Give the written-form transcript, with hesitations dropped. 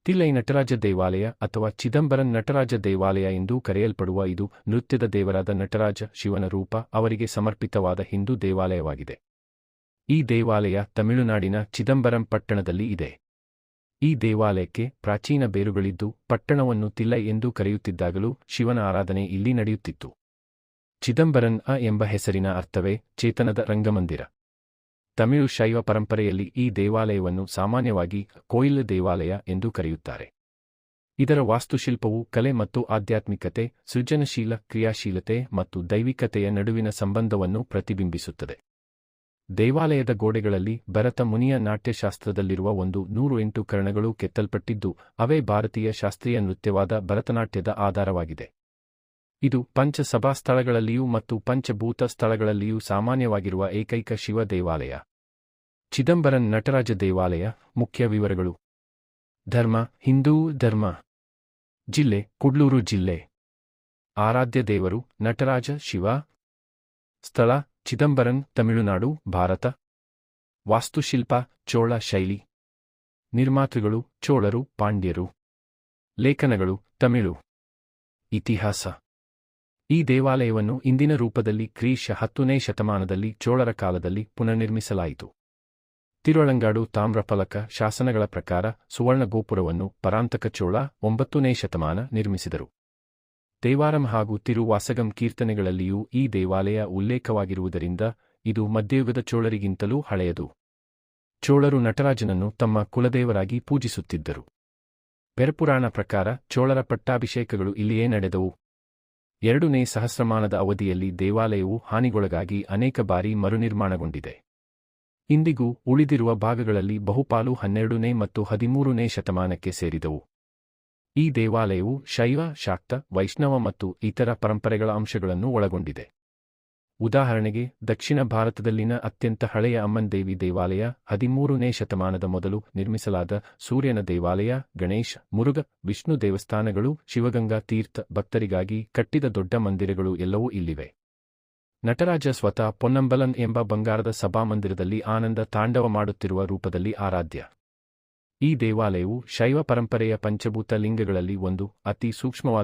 ತಿಲ್ಲೈ ನಟರಾಜ ದೇವಾಲಯ ಅಥವಾ ಚಿದಂಬರಂ ನಟರಾಜ ದೇವಾಲಯ ಎಂದೂ ಕರೆಯಲ್ಪಡುವ ಇದು ನೃತ್ಯದ ದೇವರಾದ ನಟರಾಜ ಶಿವನ ರೂಪ ಅವರಿಗೆ ಸಮರ್ಪಿತವಾದ ಹಿಂದೂ ದೇವಾಲಯವಾಗಿದೆ. ಈ ದೇವಾಲಯ ತಮಿಳುನಾಡಿನ ಚಿದಂಬರಂ ಪಟ್ಟಣದಲ್ಲಿ ಇದೆ. ಈ ದೇವಾಲಯಕ್ಕೆ ಪ್ರಾಚೀನ ಬೇರುಗಳಿದ್ದು ಪಟ್ಟಣವನ್ನು ತಿಲ್ಲೈ ಎಂದು ಕರೆಯುತ್ತಿದ್ದಾಗಲೂ ಶಿವನ ಆರಾಧನೆ ಇಲ್ಲಿ ನಡೆಯುತ್ತಿತ್ತು. ಚಿದಂಬರಂ ಎಂಬ ಹೆಸರಿನ ಅರ್ಥವೇ ಚೇತನದ ರಂಗಮಂದಿರ. ತಮಿಳು ಶೈವ ಪರಂಪರೆಯಲ್ಲಿ ಈ ದೇವಾಲಯವನ್ನು ಸಾಮಾನ್ಯವಾಗಿ ಕೋಯಿಲ್ ದೇವಾಲಯ ಎಂದು ಕರೆಯುತ್ತಾರೆ. ಇದರ ವಾಸ್ತುಶಿಲ್ಪವು ಕಲೆ ಮತ್ತು ಆಧ್ಯಾತ್ಮಿಕತೆ, ಸೃಜನಶೀಲ ಕ್ರಿಯಾಶೀಲತೆ ಮತ್ತು ದೈವಿಕತೆಯ ನಡುವಿನ ಸಂಬಂಧವನ್ನು ಪ್ರತಿಬಿಂಬಿಸುತ್ತದೆ. ದೇವಾಲಯದ ಗೋಡೆಗಳಲ್ಲಿ ಭರತ ಮುನಿಯ ನಾಟ್ಯಶಾಸ್ತ್ರದಲ್ಲಿರುವ 108 ಕರ್ಣಗಳು ಕೆತ್ತಲ್ಪಟ್ಟಿದ್ದು ಅವೇ ಭಾರತೀಯ ಶಾಸ್ತ್ರೀಯ ನೃತ್ಯವಾದ ಭರತನಾಟ್ಯದ ಆಧಾರವಾಗಿದೆ. ಇದು ಪಂಚ ಸಭಾ ಸ್ಥಳಗಳಲ್ಲಿಯೂ ಮತ್ತು ಪಂಚಭೂತ ಸ್ಥಳಗಳಲ್ಲಿಯೂ ಸಾಮಾನ್ಯವಾಗಿರುವ ಏಕೈಕ ಶಿವ ದೇವಾಲಯ. ಚಿದಂಬರಂ ನಟರಾಜ ದೇವಾಲಯ ಮುಖ್ಯ ವಿವರಗಳು. ಧರ್ಮ ಹಿಂದೂ ಧರ್ಮ. ಜಿಲ್ಲೆ ಕುಡ್ಲೂರು ಜಿಲ್ಲೆ. ಆರಾಧ್ಯ ದೇವರು ನಟರಾಜ ಶಿವ. ಸ್ಥಳ ಚಿದಂಬರಂ ತಮಿಳುನಾಡು ಭಾರತ. ವಾಸ್ತುಶಿಲ್ಪ ಚೋಳ ಶೈಲಿ. ನಿರ್ಮಾತೃಗಳು ಚೋಳರು ಪಾಂಡ್ಯರು. ಲೇಖನಗಳು ತಮಿಳು. ಇತಿಹಾಸ. ಈ ದೇವಾಲಯವನ್ನು ಇಂದಿನ ರೂಪದಲ್ಲಿ ಕ್ರಿ.ಶ. 10ನೇ ಶತಮಾನದಲ್ಲಿ ಚೋಳರ ಕಾಲದಲ್ಲಿ ಪುನರ್ನಿರ್ಮಿಸಲಾಯಿತು. ತಿರುಳಂಗಾಡು ತಾಮ್ರಫಲಕ ಶಾಸನಗಳ ಪ್ರಕಾರ ಸುವರ್ಣ ಗೋಪುರವನ್ನು ಪರಾಂತಕ ಚೋಳ 9ನೇ ಶತಮಾನ ನಿರ್ಮಿಸಿದರು. ದೇವಾರಂ ಹಾಗೂ ತಿರುವಾಸಗಂ ಕೀರ್ತನೆಗಳಲ್ಲಿಯೂ ಈ ದೇವಾಲಯ ಉಲ್ಲೇಖವಾಗಿರುವುದರಿಂದ ಇದು ಮಧ್ಯಯುಗದ ಚೋಳರಿಗಿಂತಲೂ ಹಳೆಯದು. ಚೋಳರು ನಟರಾಜನನ್ನು ತಮ್ಮ ಕುಲದೇವರಾಗಿ ಪೂಜಿಸುತ್ತಿದ್ದರು. ಪೆರಪುರಾಣ ಪ್ರಕಾರ ಚೋಳರ ಪಟ್ಟಾಭಿಷೇಕಗಳು ಇಲ್ಲಿಯೇ ನಡೆದವು. 2ನೇ ಸಹಸ್ರಮಾನದ ಅವಧಿಯಲ್ಲಿ ದೇವಾಲಯವು ಹಾನಿಗೊಳಗಾಗಿ ಅನೇಕ ಬಾರಿ ಮರುನಿರ್ಮಾಣಗೊಂಡಿದೆ. ಇಂದಿಗೂ ಉಳಿದಿರುವ ಭಾಗಗಳಲ್ಲಿ ಬಹುಪಾಲು 12ನೇ ಮತ್ತು 13ನೇ ಶತಮಾನಕ್ಕೆ ಸೇರಿದವು. ಈ ದೇವಾಲಯವು ಶೈವ, ಶಾಕ್ತ, ವೈಷ್ಣವ ಮತ್ತು ಇತರ ಪರಂಪರೆಗಳ ಅಂಶಗಳನ್ನು ಒಳಗೊಂಡಿದೆ. ಉದಾಹರಣೆಗೆ ದಕ್ಷಿಣ ಭಾರತದಲ್ಲಿನ ಅತ್ಯಂತ ಹಳೆಯ ಅಮ್ಮನ್ ದೇವಿ ದೇವಾಲಯ 13ನೇ ಶತಮಾನದ ಮೊದಲು ನಿರ್ಮಿಸಲಾದ ಸೂರ್ಯನ ದೇವಾಲಯ, ಗಣೇಶ್, ಮುರುಘ, ವಿಷ್ಣು ದೇವಸ್ಥಾನಗಳು, ಶಿವಗಂಗಾ ತೀರ್ಥ ಭಕ್ತರಿಗಾಗಿ ಕಟ್ಟಿದ ದೊಡ್ಡ ಮಂದಿರಗಳು ಎಲ್ಲವೂ ಇಲ್ಲಿವೆ. ನಟರಾಜ ಸ್ವತಃ ಪೊನ್ನಂಬಲನ್ ಎಂಬ ಬಂಗಾರದ ಸಭಾಮಂದಿರದಲ್ಲಿ ಆನಂದ ತಾಂಡವ ಮಾಡುತ್ತಿರುವ ರೂಪದಲ್ಲಿ ಆರಾಧ್ಯ. ಈ ದೇವಾಲಯವು ಶೈವ ಪರಂಪರೆಯ ಪಂಚಭೂತ ಲಿಂಗಗಳಲ್ಲಿ ಒಂದು ಅತಿ ಸೂಕ್ಷ್ಮವಾದ